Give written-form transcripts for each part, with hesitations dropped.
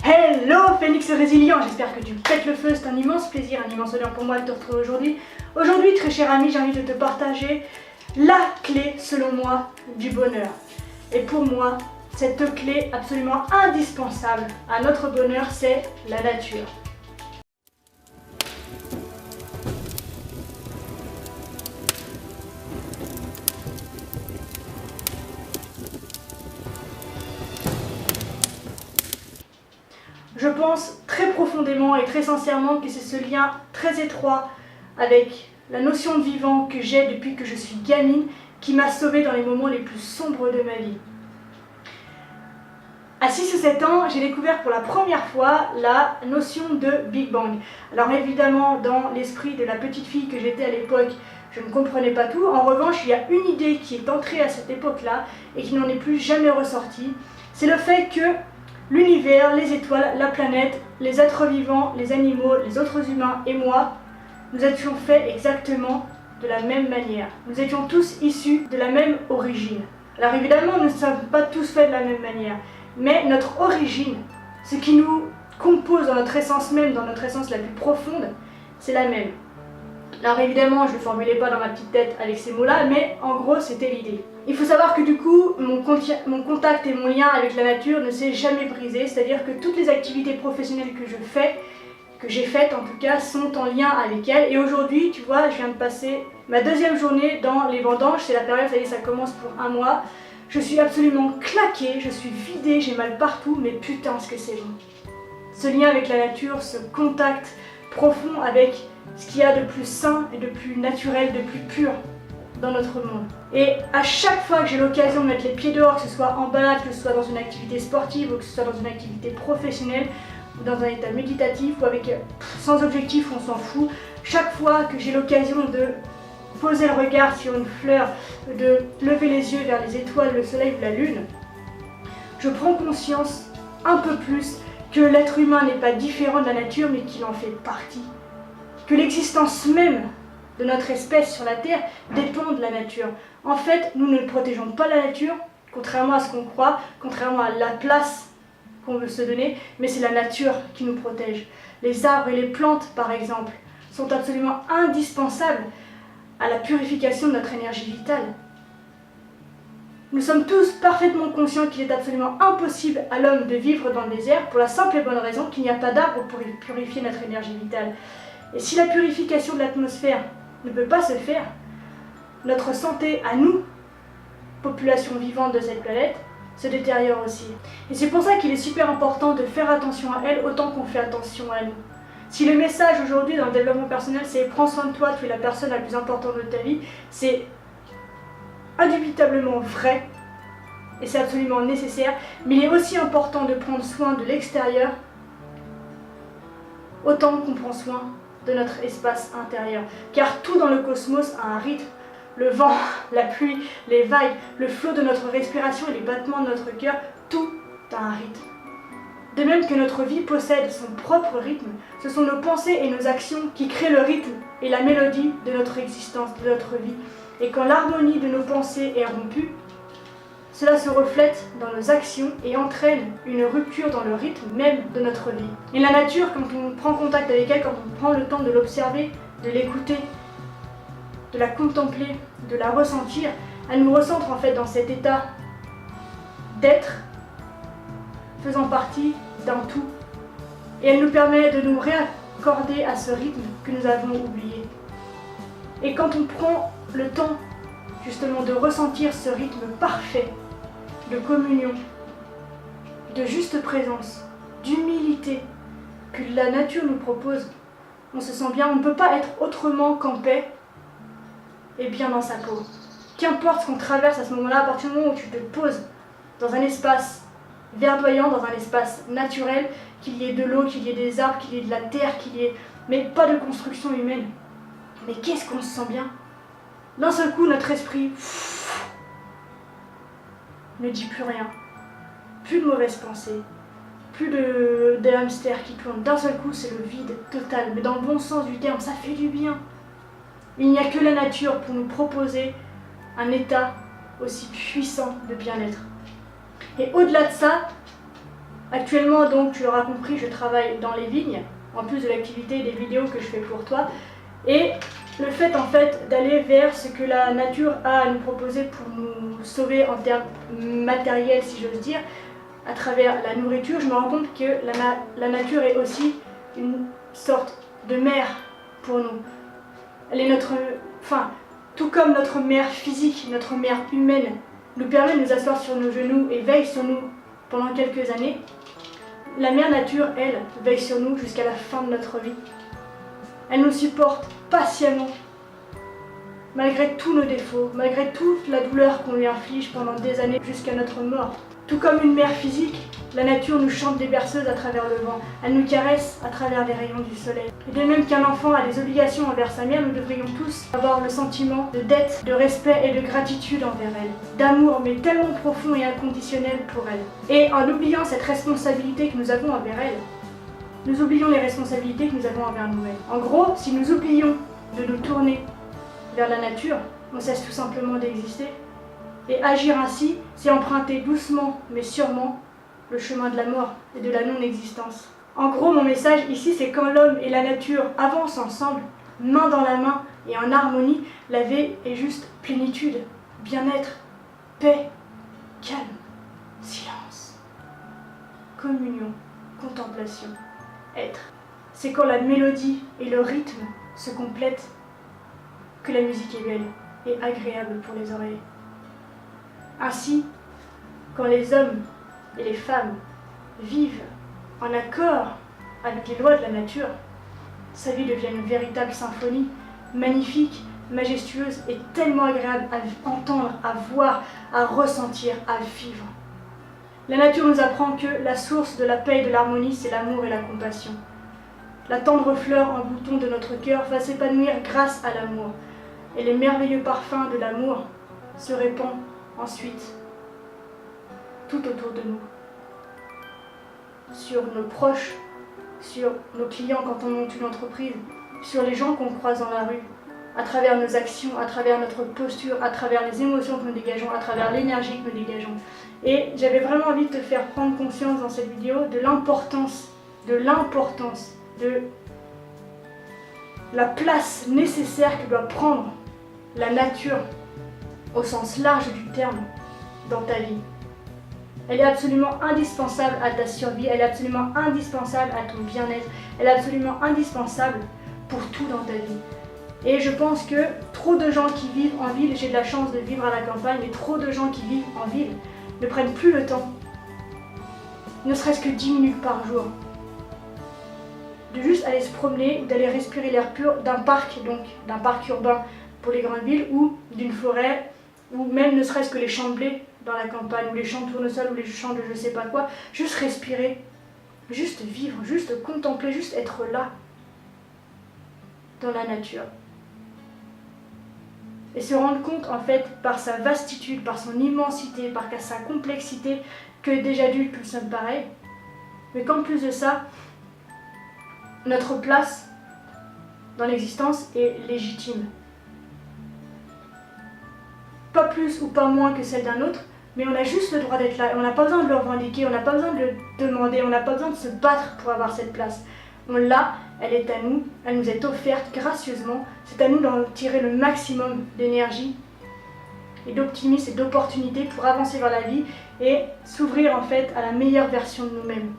Hello Phénix Résilient, j'espère que tu pètes le feu, c'est un immense plaisir, un immense honneur pour moi de te retrouver aujourd'hui. Aujourd'hui, très cher ami, j'ai envie de te partager la clé, selon moi, du bonheur. Et pour moi, cette clé absolument indispensable à notre bonheur, c'est la nature. Je pense très profondément et très sincèrement que c'est ce lien très étroit avec la notion de vivant que j'ai depuis que je suis gamine qui m'a sauvée dans les moments les plus sombres de ma vie. À 6 ou 7 ans, j'ai découvert pour la première fois la notion de Big Bang. Alors évidemment, dans l'esprit de la petite fille que j'étais à l'époque, je ne comprenais pas tout. En revanche, il y a une idée qui est entrée à cette époque-là et qui n'en est plus jamais ressortie. C'est le fait que l'univers, les étoiles, la planète, les êtres vivants, les animaux, les autres humains et moi, nous étions faits exactement de la même manière. Nous étions tous issus de la même origine. Alors évidemment, nous ne sommes pas tous faits de la même manière, mais notre origine, ce qui nous compose dans notre essence même, dans notre essence la plus profonde, c'est la même. Alors évidemment, je ne le formulais pas dans ma petite tête avec ces mots-là, mais en gros, c'était l'idée. Il faut savoir que du coup, mon contact et mon lien avec la nature ne s'est jamais brisé, c'est-à-dire que toutes les activités professionnelles que je fais, que j'ai faites en tout cas, sont en lien avec elle. Et aujourd'hui, tu vois, je viens de passer ma deuxième journée dans les vendanges, c'est la période, ça y est, ça commence pour un mois. Je suis absolument claquée, je suis vidée, j'ai mal partout, mais putain, ce que c'est bon. Ce lien avec la nature, ce contact profond avec ce qu'il y a de plus sain et de plus naturel, de plus pur dans notre monde. Et à chaque fois que j'ai l'occasion de mettre les pieds dehors, que ce soit en balade, que ce soit dans une activité sportive ou que ce soit dans une activité professionnelle ou dans un état méditatif ou avec sans objectif, on s'en fout, chaque fois que j'ai l'occasion de poser le regard sur une fleur, de lever les yeux vers les étoiles, le soleil ou la lune, je prends conscience un peu plus que l'être humain n'est pas différent de la nature mais qu'il en fait partie. Que l'existence même de notre espèce sur la Terre dépend de la nature. En fait, nous ne protégeons pas la nature, contrairement à ce qu'on croit, contrairement à la place qu'on veut se donner, mais c'est la nature qui nous protège. Les arbres et les plantes, par exemple, sont absolument indispensables à la purification de notre énergie vitale. Nous sommes tous parfaitement conscients qu'il est absolument impossible à l'homme de vivre dans le désert pour la simple et bonne raison qu'il n'y a pas d'arbres pour purifier notre énergie vitale. Et si la purification de l'atmosphère ne peut pas se faire, notre santé à nous, population vivante de cette planète, se détériore aussi. Et c'est pour ça qu'il est super important de faire attention à elle autant qu'on fait attention à nous. Si le message aujourd'hui dans le développement personnel c'est prends soin de toi, tu es la personne la plus importante de ta vie, c'est indubitablement vrai et c'est absolument nécessaire, mais il est aussi important de prendre soin de l'extérieur autant qu'on prend soin de notre espace intérieur. Car tout dans le cosmos a un rythme. Le vent, la pluie, les vagues, le flot de notre respiration et les battements de notre cœur, tout a un rythme. De même que notre vie possède son propre rythme, ce sont nos pensées et nos actions qui créent le rythme et la mélodie de notre existence, de notre vie. Et quand l'harmonie de nos pensées est rompue, cela se reflète dans nos actions et entraîne une rupture dans le rythme même de notre vie. Et la nature, quand on prend contact avec elle, quand on prend le temps de l'observer, de l'écouter, de la contempler, de la ressentir, elle nous recentre en fait dans cet état d'être, faisant partie d'un tout. Et elle nous permet de nous réaccorder à ce rythme que nous avons oublié. Et quand on prend le temps justement de ressentir ce rythme parfait, de communion, de juste présence, d'humilité que la nature nous propose, on se sent bien, on ne peut pas être autrement qu'en paix et bien dans sa peau. Qu'importe ce qu'on traverse à ce moment-là, à partir du moment où tu te poses dans un espace verdoyant, dans un espace naturel, qu'il y ait de l'eau, qu'il y ait des arbres, qu'il y ait de la terre, qu'il y ait... mais pas de construction humaine. Mais qu'est-ce qu'on se sent bien? D'un seul coup, notre esprit ne dit plus rien. Plus de mauvaises pensées. Plus de hamsters qui tournent. D'un seul coup, c'est le vide total. Mais dans le bon sens du terme, ça fait du bien. Il n'y a que la nature pour nous proposer un état aussi puissant de bien-être. Et au-delà de ça, Actuellement, donc, tu l'auras compris, je travaille dans les vignes, en plus de l'activité et des vidéos que je fais pour toi. Et le fait en fait d'aller vers ce que la nature a à nous proposer pour nous sauver en termes matériels, si j'ose dire, à travers la nourriture, je me rends compte que la nature est aussi une sorte de mère pour nous. Elle est notre, enfin, tout comme notre mère physique, notre mère humaine, nous permet de nous asseoir sur nos genoux et veille sur nous pendant quelques années, la mère nature, elle, veille sur nous jusqu'à la fin de notre vie. Elle nous supporte patiemment, malgré tous nos défauts, malgré toute la douleur qu'on lui inflige pendant des années jusqu'à notre mort. Tout comme une mère physique, la nature nous chante des berceuses à travers le vent, elle nous caresse à travers les rayons du soleil. Et de même qu'un enfant a des obligations envers sa mère, nous devrions tous avoir le sentiment de dette, de respect et de gratitude envers elle, d'amour mais tellement profond et inconditionnel pour elle. Et en oubliant cette responsabilité que nous avons envers elle, nous oublions les responsabilités que nous avons envers nous-mêmes. En gros, si nous oublions de nous tourner vers la nature, on cesse tout simplement d'exister. Et agir ainsi, c'est emprunter doucement mais sûrement le chemin de la mort et de la non-existence. En gros, mon message ici, c'est quand l'homme et la nature avancent ensemble, main dans la main et en harmonie, la vie est juste plénitude, bien-être, paix, calme, silence, communion, contemplation, être. C'est quand la mélodie et le rythme se complètent que la musique est belle et agréable pour les oreilles. Ainsi, quand les hommes et les femmes vivent en accord avec les lois de la nature, sa vie devient une véritable symphonie, magnifique, majestueuse et tellement agréable à entendre, à voir, à ressentir, à vivre. La nature nous apprend que la source de la paix et de l'harmonie, c'est l'amour et la compassion. La tendre fleur en bouton de notre cœur va s'épanouir grâce à l'amour, et les merveilleux parfums de l'amour se répandent ensuite tout autour de nous, sur nos proches, sur nos clients quand on monte une entreprise, sur les gens qu'on croise dans la rue, à travers nos actions, à travers notre posture, à travers les émotions que nous dégageons, à travers l'énergie que nous dégageons. Et j'avais vraiment envie de te faire prendre conscience dans cette vidéo de l'importance de la place nécessaire que doit prendre la nature au sens large du terme dans ta vie. Elle est absolument indispensable à ta survie, elle est absolument indispensable à ton bien-être, elle est absolument indispensable pour tout dans ta vie. Et je pense que trop de gens qui vivent en ville, j'ai de la chance de vivre à la campagne, mais trop de gens qui vivent en ville ne prennent plus le temps, ne serait-ce que 10 minutes par jour, de juste aller se promener ou d'aller respirer l'air pur d'un parc, donc d'un parc urbain pour les grandes villes, ou d'une forêt, ou même ne serait-ce que les champs de blé dans la campagne, ou les champs de tournesol, ou les champs de je sais pas quoi, juste respirer, juste vivre, juste contempler, juste être là, dans la nature. Et se rendre compte en fait par sa vastitude, par son immensité, par sa complexité, que déjà adultes nous sommes pareils, mais qu'en plus de ça, notre place dans l'existence est légitime. Pas plus ou pas moins que celle d'un autre, mais on a juste le droit d'être là. Et on n'a pas besoin de le revendiquer, on n'a pas besoin de le demander, on n'a pas besoin de se battre pour avoir cette place. On l'a, elle est à nous, elle nous est offerte gracieusement. C'est à nous d'en tirer le maximum d'énergie et d'optimisme et d'opportunité pour avancer vers la vie et s'ouvrir en fait à la meilleure version de nous-mêmes.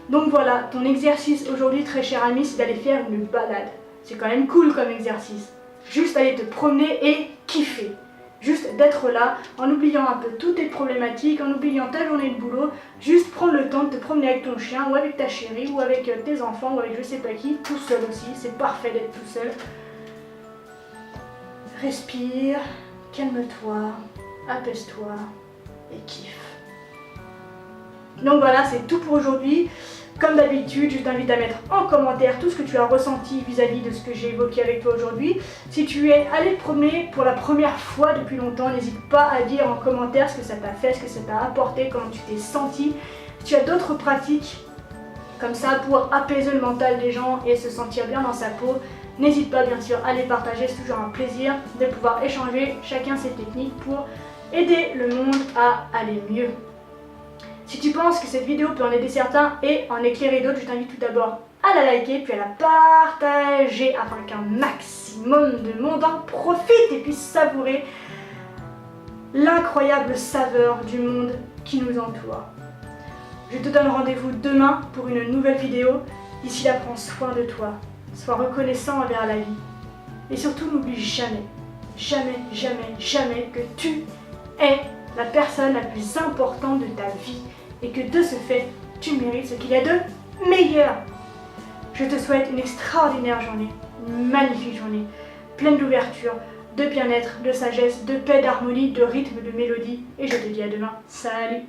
Donc voilà, ton exercice aujourd'hui, très cher ami, c'est d'aller faire une balade. C'est quand même cool comme exercice. Juste aller te promener et kiffer. Juste d'être là, en oubliant un peu toutes tes problématiques, en oubliant ta journée de boulot, juste prendre le temps de te promener avec ton chien, ou avec ta chérie, ou avec tes enfants, ou avec je sais pas qui, tout seul aussi, c'est parfait d'être tout seul. Respire, calme-toi, apaise-toi et kiffe. Donc voilà, c'est tout pour aujourd'hui. Comme d'habitude, je t'invite à mettre en commentaire tout ce que tu as ressenti vis-à-vis de ce que j'ai évoqué avec toi aujourd'hui. Si tu es allé te promener pour la première fois depuis longtemps, n'hésite pas à dire en commentaire ce que ça t'a fait, ce que ça t'a apporté, comment tu t'es senti. Si tu as d'autres pratiques comme ça pour apaiser le mental des gens et se sentir bien dans sa peau, n'hésite pas bien sûr à les partager, c'est toujours un plaisir de pouvoir échanger chacun ses techniques pour aider le monde à aller mieux. Si tu penses que cette vidéo peut en aider certains et en éclairer d'autres, je t'invite tout d'abord à la liker puis à la partager afin qu'un maximum de monde en profite et puisse savourer l'incroyable saveur du monde qui nous entoure. Je te donne rendez-vous demain pour une nouvelle vidéo. D'ici là, prends soin de toi, sois reconnaissant envers la vie et surtout n'oublie jamais, jamais, jamais, jamais que tu es la personne la plus importante de ta vie et que de ce fait, tu mérites ce qu'il y a de meilleur. Je te souhaite une extraordinaire journée, une magnifique journée, pleine d'ouverture, de bien-être, de sagesse, de paix, d'harmonie, de rythme, de mélodie et je te dis à demain. Salut!